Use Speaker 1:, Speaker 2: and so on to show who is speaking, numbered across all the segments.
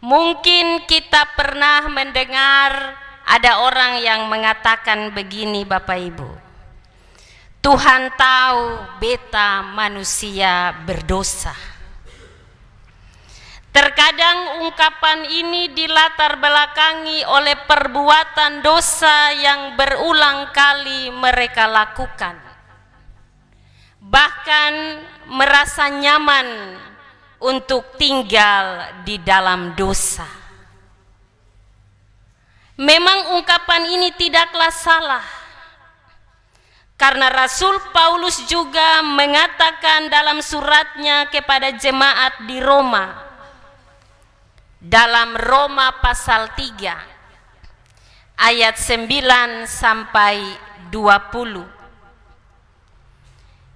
Speaker 1: Mungkin kita pernah mendengar ada orang yang mengatakan begini, Bapak Ibu. Tuhan tahu beta manusia berdosa. Terkadang ungkapan ini dilatar belakangi oleh perbuatan dosa yang berulang kali mereka lakukan. Bahkan merasa nyaman untuk tinggal di dalam dosa. Memang ungkapan ini tidaklah salah, karena Rasul Paulus juga mengatakan dalam suratnya kepada jemaat di Roma, dalam Roma pasal 3 ayat 9 sampai 20.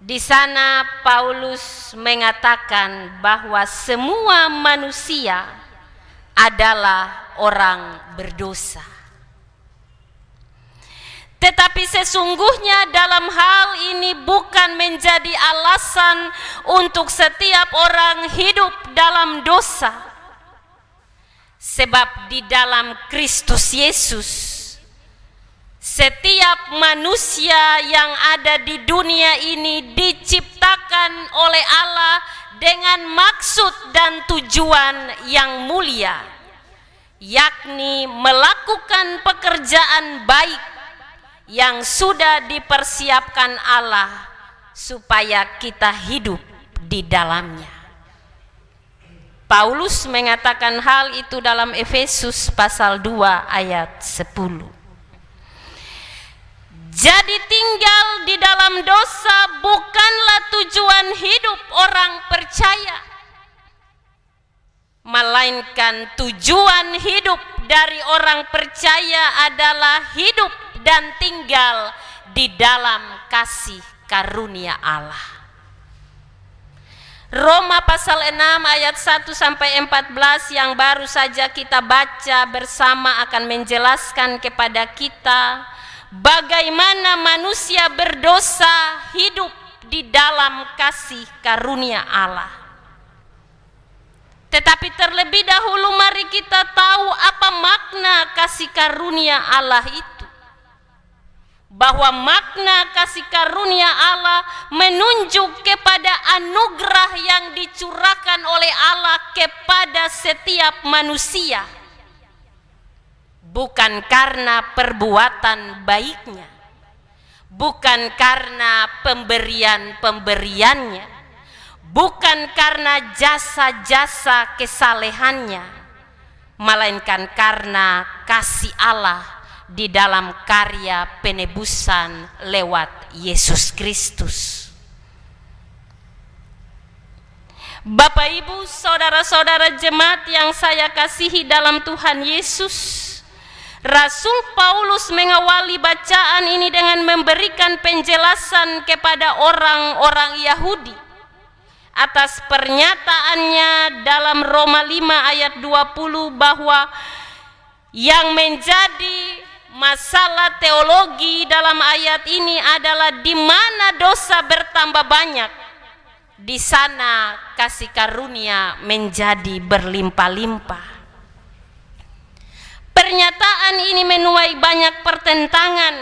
Speaker 1: Di sana Paulus mengatakan bahwa semua manusia adalah orang berdosa. Tetapi sesungguhnya dalam hal ini bukan menjadi alasan untuk setiap orang hidup dalam dosa. Sebab di dalam Kristus Yesus, setiap manusia yang ada di dunia ini diciptakan oleh Allah dengan maksud dan tujuan yang mulia, yakni melakukan pekerjaan baik yang sudah dipersiapkan Allah supaya kita hidup di dalamnya. Paulus mengatakan hal itu dalam Efesus pasal 2 ayat 10. Jadi tinggal di dalam dosa bukanlah tujuan hidup orang percaya, melainkan tujuan hidup dari orang percaya adalah hidup dan tinggal di dalam kasih karunia Allah. Roma pasal 6 ayat 1 sampai 14 yang baru saja kita baca bersama akan menjelaskan kepada kita bagaimana manusia berdosa hidup di dalam kasih karunia Allah. Tetapi terlebih dahulu mari kita tahu apa makna kasih karunia Allah itu. Bahwa makna kasih karunia Allah menunjuk kepada anugerah yang dicurahkan oleh Allah kepada setiap manusia. Bukan karena perbuatan baiknya, bukan karena pemberian-pemberiannya, bukan karena jasa-jasa kesalehannya, melainkan karena kasih Allah di dalam karya penebusan lewat Yesus Kristus. Bapak, Ibu, saudara-saudara jemaat yang saya kasihi dalam Tuhan Yesus, Rasul Paulus mengawali bacaan ini dengan memberikan penjelasan kepada orang-orang Yahudi atas pernyataannya dalam Roma 5 ayat 20 bahwa yang menjadi masalah teologi dalam ayat ini adalah di mana dosa bertambah banyak, di sana kasih karunia menjadi berlimpah-limpah. Pernyataan ini menuai banyak pertentangan,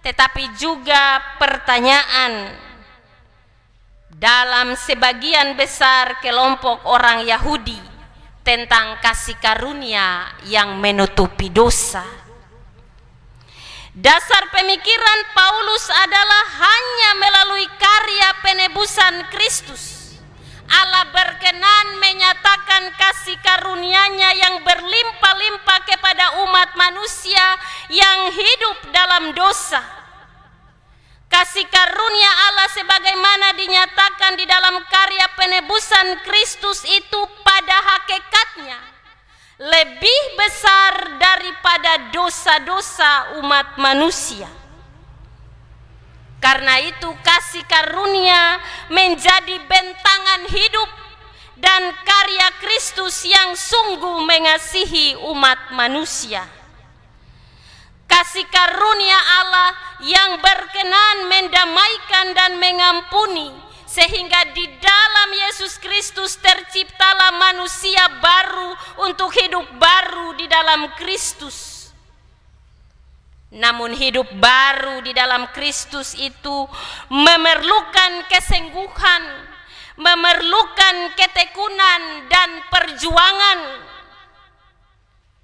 Speaker 1: tetapi juga pertanyaan dalam sebagian besar kelompok orang Yahudi tentang kasih karunia yang menutupi dosa. Dasar pemikiran Paulus adalah hanya melalui karya penebusan Kristus Allah berkenan menyatakan kasih karunia-Nya yang berlimpah-limpah kepada umat manusia yang hidup dalam dosa. Kasih karunia Allah sebagaimana dinyatakan di dalam karya penebusan Kristus itu pada hakikatnya lebih besar daripada dosa-dosa umat manusia. Karena itu kasih karunia menjadi bentangan hidup dan karya Kristus yang sungguh mengasihi umat manusia. Kasih karunia Allah yang berkenan mendamaikan dan mengampuni sehingga di dalam Yesus Kristus terciptalah manusia baru untuk hidup baru di dalam Kristus. Namun hidup baru di dalam Kristus itu memerlukan kesungguhan, memerlukan ketekunan dan perjuangan,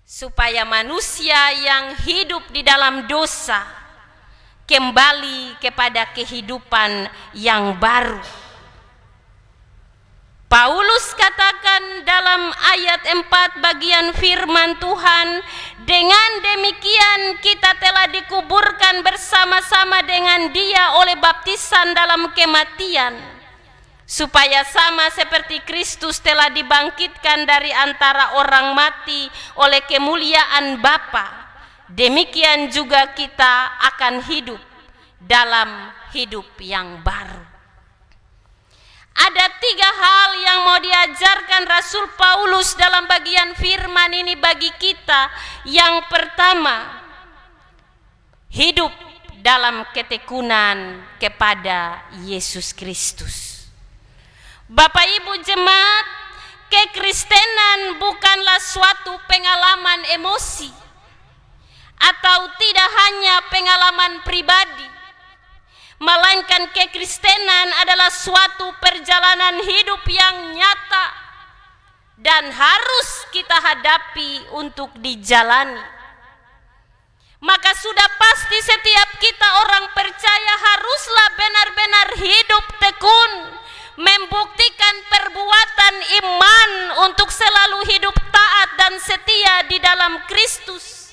Speaker 1: supaya manusia yang hidup di dalam dosa kembali kepada kehidupan yang baru. Paulus katakan dalam ayat 4 bagian firman Tuhan, dengan demikian kita telah dikuburkan bersama-sama dengan Dia oleh baptisan dalam kematian, supaya sama seperti Kristus telah dibangkitkan dari antara orang mati oleh kemuliaan Bapa, demikian juga kita akan hidup dalam hidup yang baru. Ada 3 hal yang mau diajarkan Rasul Paulus dalam bagian firman ini bagi kita. Yang pertama, hidup dalam ketekunan kepada Yesus Kristus. Bapak Ibu jemaat, kekristenan bukanlah suatu pengalaman emosi atau tidak hanya pengalaman pribadi, melainkan kekristenan adalah suatu perjalanan hidup yang nyata dan harus kita hadapi untuk dijalani. Maka sudah pasti setiap kita orang percaya haruslah benar-benar hidup tekun, membuktikan perbuatan iman untuk selalu hidup taat dan setia di dalam Kristus.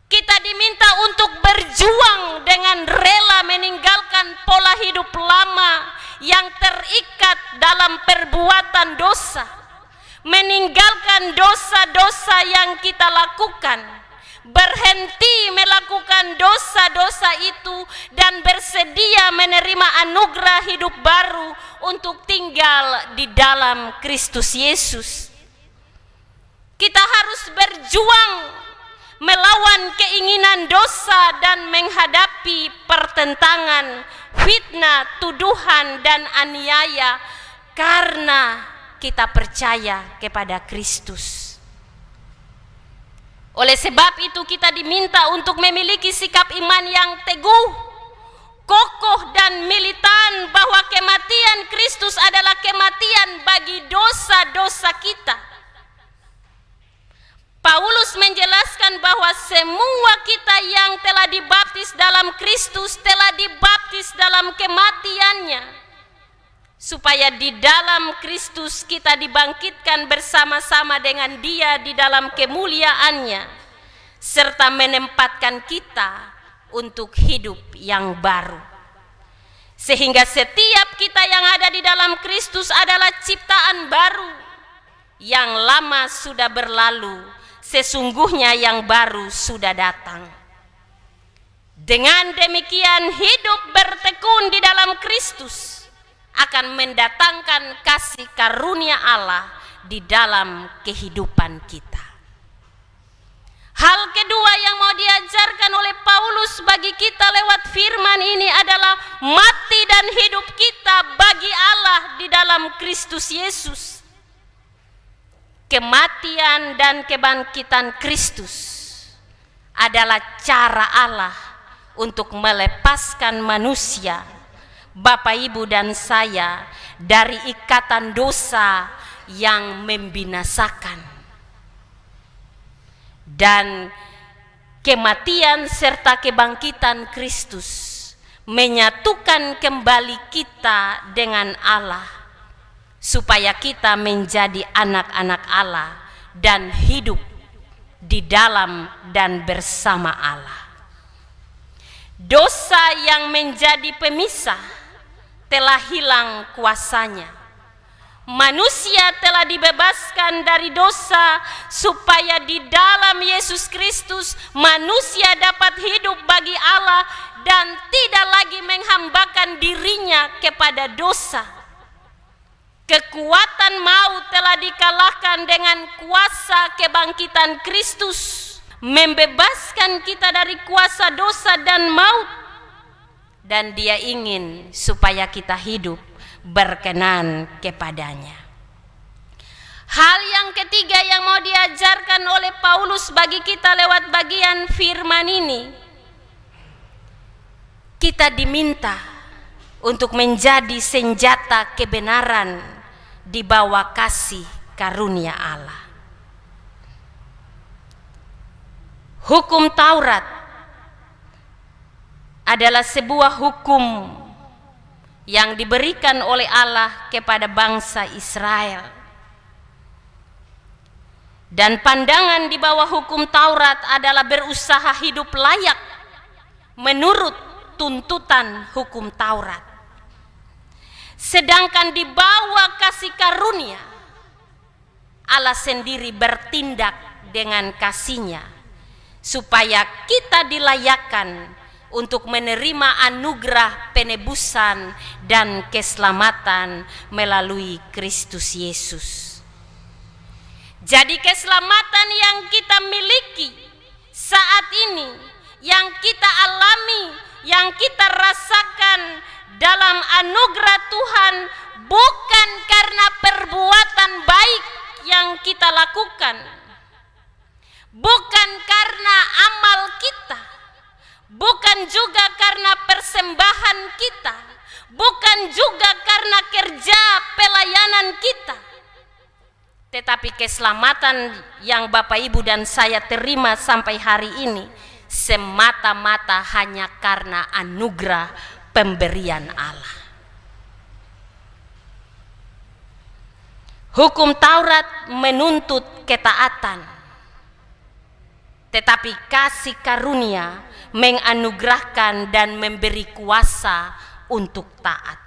Speaker 1: Kita diminta untuk berjuang dengan rela meninggalkan pola hidup lama yang terikat dalam perbuatan dosa, meninggalkan dosa-dosa yang kita lakukan, berhenti melakukan dosa-dosa itu dan bersedia menerima anugerah hidup baru untuk tinggal di dalam Kristus Yesus. Kita harus berjuang melawan keinginan dosa dan menghadapi pertentangan, fitnah, tuduhan, dan aniaya karena kita percaya kepada Kristus. Oleh sebab itu kita diminta untuk memiliki sikap iman yang teguh, kokoh dan militan bahwa kematian Kristus adalah kematian bagi dosa-dosa kita. Paulus menjelaskan bahwa semua kita yang telah dibaptis dalam Kristus telah dibaptis dalam kematiannya, supaya di dalam Kristus kita dibangkitkan bersama-sama dengan Dia di dalam kemuliaannya, serta menempatkan kita untuk hidup yang baru. Sehingga setiap kita yang ada di dalam Kristus adalah ciptaan baru, yang lama sudah berlalu, sesungguhnya yang baru sudah datang. Dengan demikian hidup bertekun di dalam Kristus akan mendatangkan kasih karunia Allah di dalam kehidupan kita. Hal kedua yang mau diajarkan oleh Paulus bagi kita lewat firman ini adalah mati dan hidup kita bagi Allah di dalam Kristus Yesus. Kematian dan kebangkitan Kristus adalah cara Allah untuk melepaskan manusia, Bapak Ibu dan saya, dari ikatan dosa yang membinasakan. Dan kematian serta kebangkitan Kristus menyatukan kembali kita dengan Allah, supaya kita menjadi anak-anak Allah dan hidup di dalam dan bersama Allah. Dosa yang menjadi pemisah telah hilang kuasanya. Manusia telah dibebaskan dari dosa, supaya di dalam Yesus Kristus manusia dapat hidup bagi Allah dan tidak lagi menghambakan dirinya kepada dosa. Kekuatan maut telah dikalahkan dengan kuasa kebangkitan Kristus, membebaskan kita dari kuasa dosa dan maut. Dan Dia ingin supaya kita hidup berkenan kepadanya. Hal yang ketiga yang mau diajarkan oleh Paulus bagi kita lewat bagian firman ini, kita diminta untuk menjadi senjata kebenaran di bawah kasih karunia Allah. Hukum Taurat adalah sebuah hukum yang diberikan oleh Allah kepada bangsa Israel. Dan pandangan di bawah hukum Taurat adalah berusaha hidup layak menurut tuntutan hukum Taurat. Sedangkan di bawah kasih karunia, Allah sendiri bertindak dengan kasih-Nya supaya kita dilayakkan untuk menerima anugerah penebusan dan keselamatan melalui Kristus Yesus. Jadi keselamatan yang kita miliki saat ini, yang kita alami, yang kita rasakan dalam anugerah Tuhan, bukan karena perbuatan baik yang kita lakukan, bukan karena amal kita, bukan juga karena persembahan kita, bukan juga karena kerja pelayanan kita, tetapi keselamatan yang Bapak Ibu dan saya terima sampai hari ini semata-mata hanya karena anugerah pemberian Allah. Hukum Taurat menuntut ketaatan, tetapi kasih karunia menganugerahkan dan memberi kuasa untuk taat.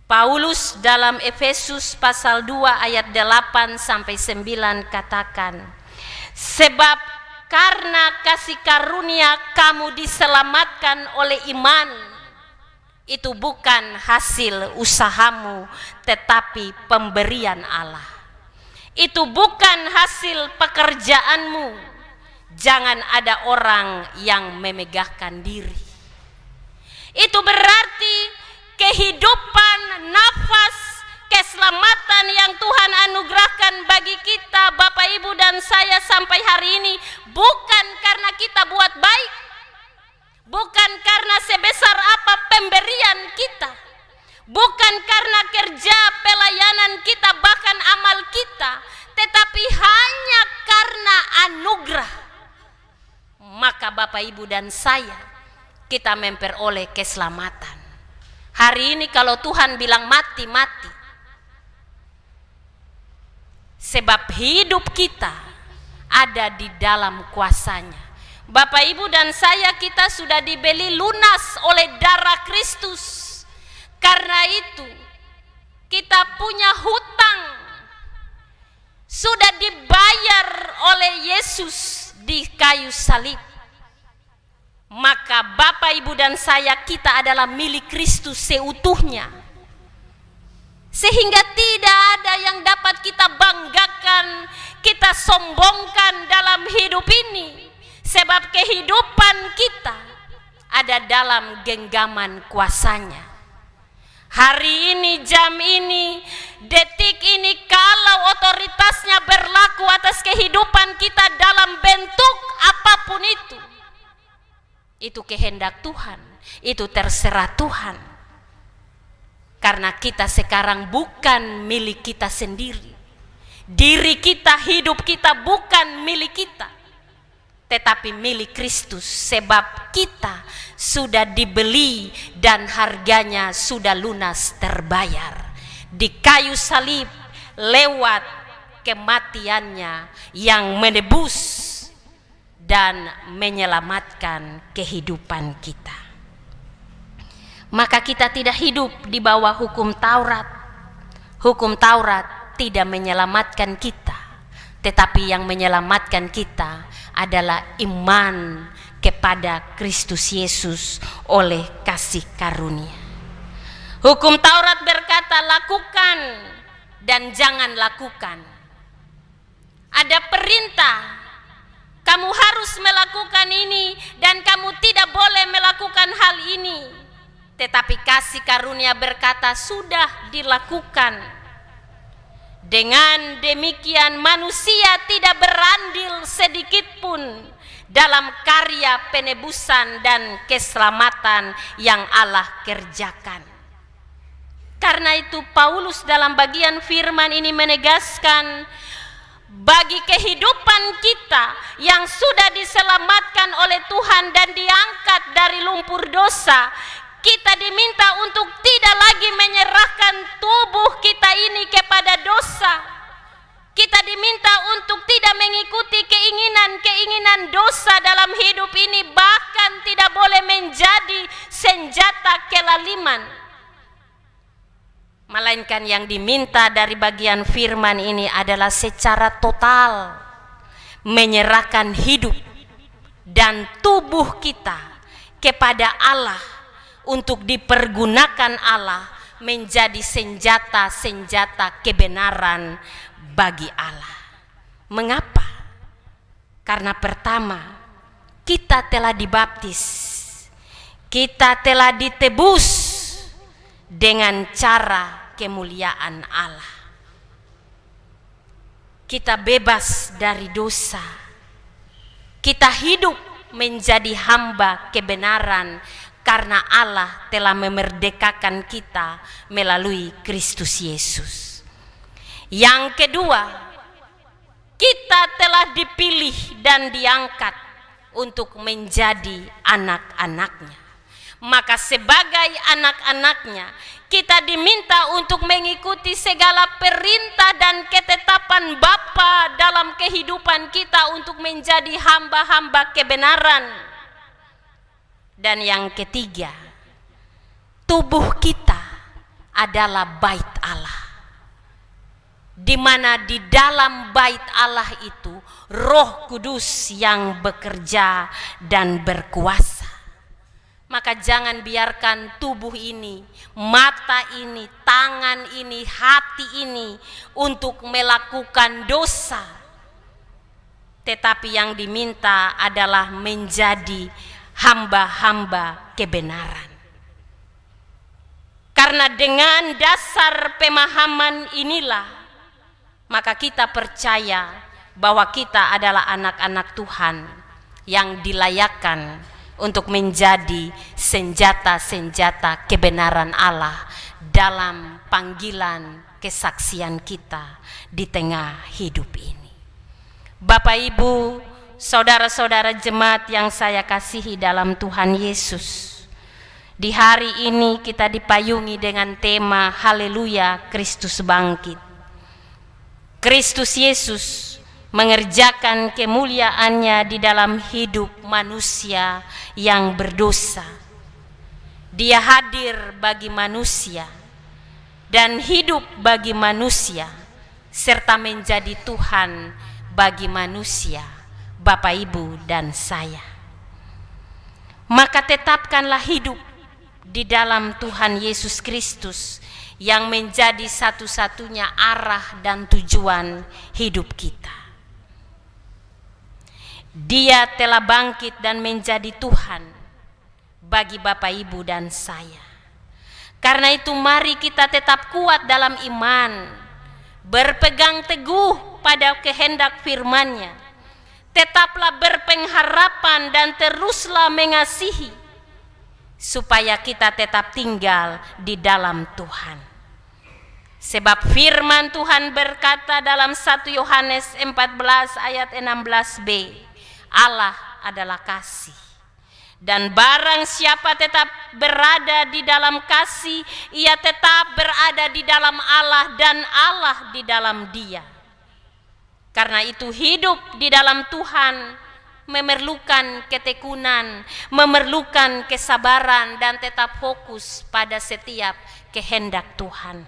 Speaker 1: Paulus dalam Efesus pasal 2 ayat 8 sampai 9 katakan, sebab karena kasih karunia kamu diselamatkan oleh iman. Itu bukan hasil usahamu, tetapi pemberian Allah. Itu bukan hasil pekerjaanmu. Jangan ada orang yang memegahkan diri. Itu berarti kehidupan, nafas, keselamatan yang Tuhan anugerahkan bagi kita, Bapak Ibu dan saya sampai hari ini, bukan karena kita buat baik, bukan karena sebesar apa pemberian kita, bukan karena kerja pelayanan kita, bahkan amal kita, tetapi hanya karena anugerah. Maka Bapak Ibu dan saya, kita memperoleh keselamatan. Hari ini kalau Tuhan bilang mati, mati. Sebab hidup kita ada di dalam kuasa-Nya. Bapak Ibu dan saya, kita sudah dibeli lunas oleh darah Kristus. Karena itu kita punya hutang sudah dibayar oleh Yesus di kayu salib. Maka Bapak Ibu dan saya, kita adalah milik Kristus seutuhnya. Sehingga tidak ada yang dapat kita banggakan, kita sombongkan dalam hidup ini. Sebab kehidupan kita ada dalam genggaman kuasa-Nya. Hari ini, jam ini, detik ini, kalau otoritasnya berlaku atas kehidupan kita dalam bentuk apapun itu kehendak Tuhan, itu terserah Tuhan. Karena kita sekarang bukan milik kita sendiri. Diri kita, hidup kita bukan milik kita, tetapi milik Kristus. Sebab kita sudah dibeli dan harganya sudah lunas terbayar di kayu salib lewat kematiannya yang menebus dan menyelamatkan kehidupan kita. Maka kita tidak hidup di bawah hukum Taurat. Hukum Taurat tidak menyelamatkan kita, tetapi yang menyelamatkan kita adalah iman kepada Kristus Yesus oleh kasih karunia. Hukum Taurat berkata lakukan dan jangan lakukan. Ada perintah, kamu harus melakukan ini dan kamu tidak boleh melakukan hal ini. Tetapi kasih karunia berkata, sudah dilakukan. Dengan demikian manusia tidak berandil sedikit pun dalam karya penebusan dan keselamatan yang Allah kerjakan. Karena itu Paulus dalam bagian firman ini menegaskan, bagi kehidupan kita yang sudah diselamatkan oleh Tuhan dan diangkat dari lumpur dosa, kita diminta untuk tidak lagi menyerahkan tubuh kita ini kepada dosa. Kita diminta untuk tidak mengikuti keinginan-keinginan dosa dalam hidup ini, bahkan tidak boleh menjadi senjata kelaliman. Melainkan yang diminta dari bagian firman ini adalah secara total menyerahkan hidup dan tubuh kita kepada Allah untuk dipergunakan Allah menjadi senjata-senjata kebenaran bagi Allah. Mengapa? Karena pertama, kita telah dibaptis, kita telah ditebus dengan cara kemuliaan Allah. Kita bebas dari dosa. Kita hidup menjadi hamba kebenaran karena Allah telah memerdekakan kita melalui Kristus Yesus. Yang kedua, kita telah dipilih dan diangkat untuk menjadi anak-anaknya. Maka sebagai anak-anaknya, kita diminta untuk mengikuti segala perintah dan ketetapan Bapa dalam kehidupan kita untuk menjadi hamba-hamba kebenaran. Dan yang ketiga, tubuh kita adalah bait Allah, di mana di dalam bait Allah itu Roh Kudus yang bekerja dan berkuasa. Maka jangan biarkan tubuh ini, mata ini, tangan ini, hati ini untuk melakukan dosa. Tetapi yang diminta adalah menjadi hamba-hamba kebenaran. Karena dengan dasar pemahaman inilah, maka kita percaya bahwa kita adalah anak-anak Tuhan yang dilayakkan untuk menjadi senjata-senjata kebenaran Allah dalam panggilan kesaksian kita di tengah hidup ini. Bapak, Ibu, saudara-saudara jemaat yang saya kasihi dalam Tuhan Yesus, di hari ini kita dipayungi dengan tema Haleluya, Kristus bangkit. Kristus Yesus mengerjakan kemuliaannya di dalam hidup manusia yang berdosa. Dia hadir bagi manusia dan hidup bagi manusia, serta menjadi Tuhan bagi manusia, Bapak, Ibu, dan saya. Maka tetapkanlah hidup di dalam Tuhan Yesus Kristus yang menjadi satu-satunya arah dan tujuan hidup kita. Dia telah bangkit dan menjadi Tuhan bagi Bapak, Ibu, dan saya. Karena itu mari kita tetap kuat dalam iman, berpegang teguh pada kehendak firman-Nya. Tetaplah berpengharapan dan teruslah mengasihi, supaya kita tetap tinggal di dalam Tuhan. Sebab firman Tuhan berkata dalam 1 Yohanes 14 ayat 16b, Allah adalah kasih, dan barang siapa tetap berada di dalam kasih, ia tetap berada di dalam Allah dan Allah di dalam dia. Karena itu hidup di dalam Tuhan memerlukan ketekunan, memerlukan kesabaran, dan tetap fokus pada setiap kehendak Tuhan.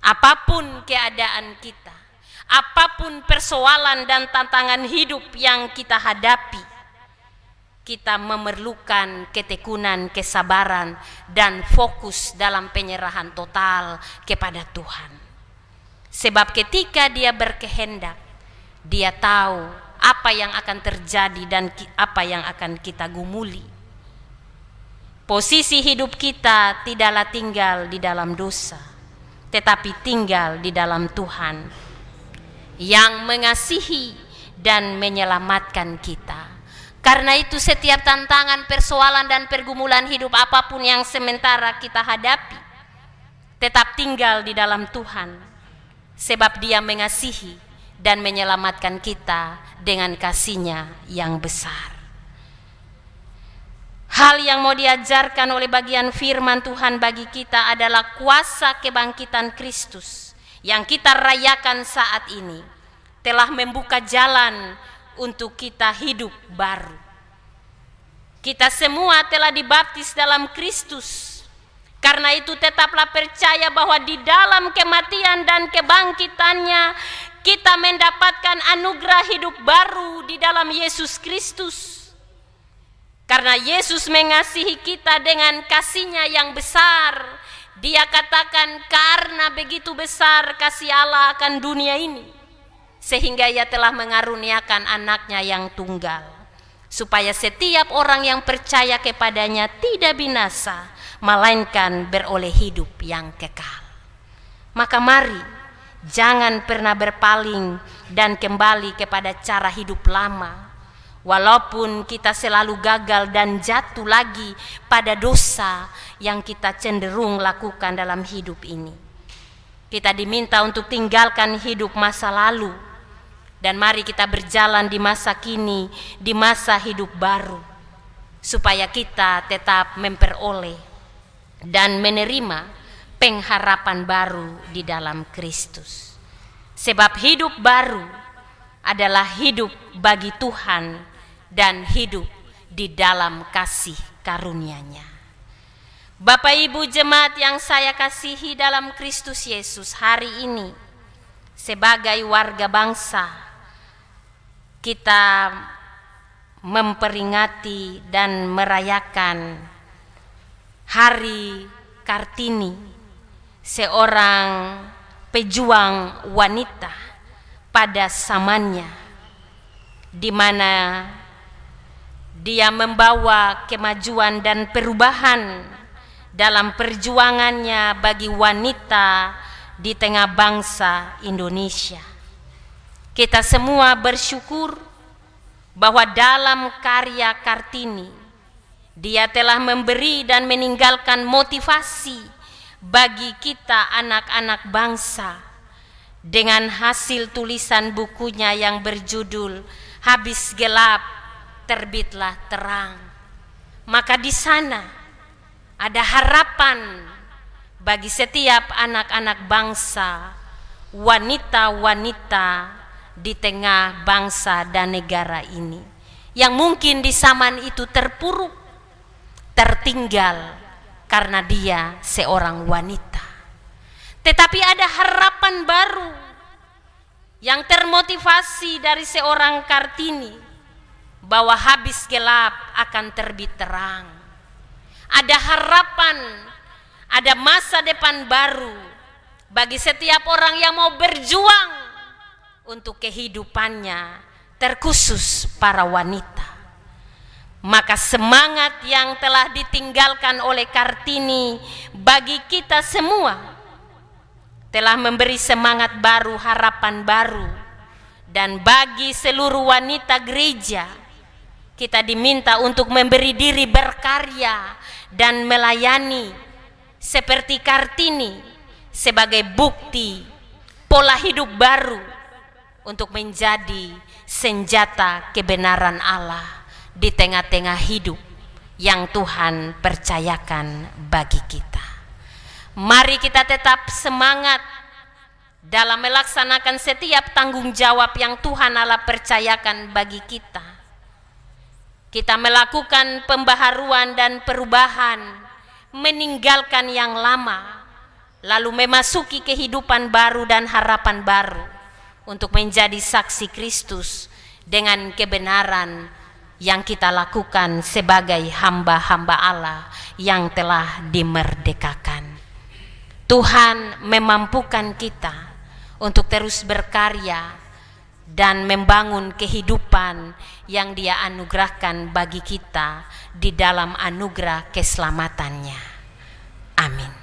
Speaker 1: Apapun keadaan kita, apapun persoalan dan tantangan hidup yang kita hadapi, kita memerlukan ketekunan, kesabaran, dan fokus dalam penyerahan total kepada Tuhan. Sebab ketika Dia berkehendak, Dia tahu apa yang akan terjadi dan apa yang akan kita gumuli. Posisi hidup kita tidaklah tinggal di dalam dosa, tetapi tinggal di dalam Tuhan yang mengasihi dan menyelamatkan kita. Karena itu setiap tantangan, persoalan dan pergumulan hidup apapun yang sementara kita hadapi, tetap tinggal di dalam Tuhan, sebab Dia mengasihi dan menyelamatkan kita dengan kasih-Nya yang besar. Hal yang mau diajarkan oleh bagian firman Tuhan bagi kita adalah kuasa kebangkitan Kristus yang kita rayakan saat ini telah membuka jalan untuk kita hidup baru. Kita semua telah dibaptis dalam Kristus. Karena itu tetaplah percaya bahwa di dalam kematian dan kebangkitannya kita mendapatkan anugerah hidup baru di dalam Yesus Kristus. Karena Yesus mengasihi kita dengan kasih-Nya yang besar. Dia katakan, karena begitu besar kasih Allah akan dunia ini, sehingga Ia telah mengaruniakan anaknya yang tunggal, supaya setiap orang yang percaya kepadanya tidak binasa, melainkan beroleh hidup yang kekal. Maka mari, jangan pernah berpaling dan kembali kepada cara hidup lama. Walaupun kita selalu gagal dan jatuh lagi pada dosa yang kita cenderung lakukan dalam hidup ini. Kita diminta untuk tinggalkan hidup masa lalu. Dan mari kita berjalan di masa kini, di masa hidup baru. Supaya kita tetap memperoleh dan menerima pengharapan baru di dalam Kristus. Sebab hidup baru adalah hidup bagi Tuhan dan hidup di dalam kasih karunia-Nya. Bapak Ibu jemaat yang saya kasihi dalam Kristus Yesus, hari ini sebagai warga bangsa kita memperingati dan merayakan Hari Kartini, seorang pejuang wanita pada zamannya, di mana Dia membawa kemajuan dan perubahan dalam perjuangannya bagi wanita di tengah bangsa Indonesia. Kita semua bersyukur bahwa dalam karya Kartini, Dia telah memberi dan meninggalkan motivasi bagi kita anak-anak bangsa dengan hasil tulisan bukunya yang berjudul Habis Gelap, Terbitlah Terang. Maka di sana ada harapan bagi setiap anak-anak bangsa, wanita-wanita di tengah bangsa dan negara ini, yang mungkin di zaman itu terpuruk, tertinggal karena dia seorang wanita. Tetapi ada harapan baru yang termotivasi dari seorang Kartini, bahwa habis gelap akan terbit terang. Ada harapan, ada masa depan baru bagi setiap orang yang mau berjuang untuk kehidupannya, terkhusus para wanita. Maka semangat yang telah ditinggalkan oleh Kartini bagi kita semua telah memberi semangat baru, harapan baru. Dan bagi seluruh wanita gereja, kita diminta untuk memberi diri berkarya dan melayani seperti Kartini sebagai bukti pola hidup baru untuk menjadi senjata kebenaran Allah di tengah-tengah hidup yang Tuhan percayakan bagi kita. Mari kita tetap semangat dalam melaksanakan setiap tanggung jawab yang Tuhan Allah percayakan bagi kita. Kita melakukan pembaharuan dan perubahan, meninggalkan yang lama, lalu memasuki kehidupan baru dan harapan baru untuk menjadi saksi Kristus dengan kebenaran yang kita lakukan sebagai hamba-hamba Allah yang telah dimerdekakan. Tuhan memampukan kita untuk terus berkarya dan membangun kehidupan yang Dia anugerahkan bagi kita di dalam anugerah keselamatannya. Amin.